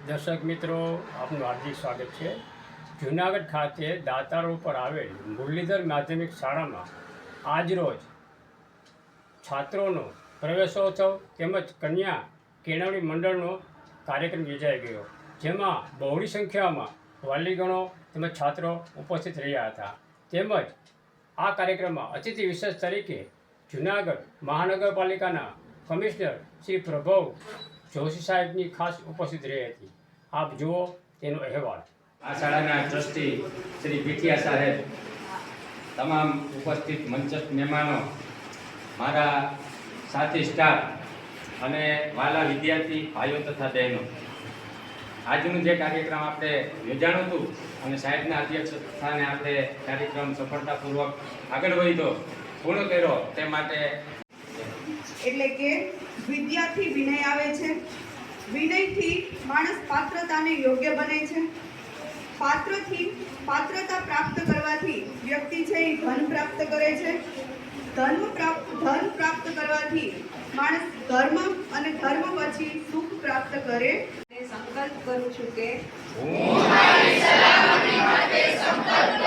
દર્શક મિત્રો, આપનું હાર્દિક સ્વાગત છે. જૂનાગઢ ખાતે દાતાર ઉપર આવેલ મુરલીધર માધ્યમિક શાળામાં આજરોજ છાત્રોનો પ્રવેશોત્સવ તેમજ કન્યા કેળવણી મંડળનો કાર્યક્રમ યોજાઈ ગયો, જેમાં બહોળી સંખ્યામાં વાલીગણો તેમજ છાત્રો ઉપસ્થિત રહ્યા હતા. તેમજ આ કાર્યક્રમમાં અતિથિ વિશેષ તરીકે જૂનાગઢ મહાનગરપાલિકાના કમિશનર શ્રી પ્રભવ જોશી સાહેબની ખાસ ઉપસ્થિત રહી હતી. આપ જુઓ તેનો અહેવાલ. આ શાળાના ટ્રસ્ટી શ્રી પીઠિયા સાહેબ, તમામ ઉપસ્થિત મંચસ્થ મહેમાનો, મારા સાથી સ્ટાફ અને વાલા વિદ્યાર્થી ભાઈઓ તથા બહેનો, આજનું જે કાર્યક્રમ આપણે યોજાણું હતું અને સાહેબના અધ્યક્ષ સ્થાને આપણે કાર્યક્રમ સફળતાપૂર્વક આગળ વધ્યો પૂર્ણ કર્યો, તે માટે એટલે કે વિદ્યાથી વિનય આવે છે, વિનયથી માણસ પાત્રતાને યોગ્ય બને છે, પાત્રથી પાત્રતા પ્રાપ્ત કરવાથી વ્યક્તિ છે એ ધન પ્રાપ્ત કરે છે, ધન પ્રાપ્ત કરવાથી માણસ ધર્મ અને ધર્મ પછી સુખ પ્રાપ્ત કરે. સંકલ્પ કરું છું કે હું મારી સલામતી માટે સંકલ્પ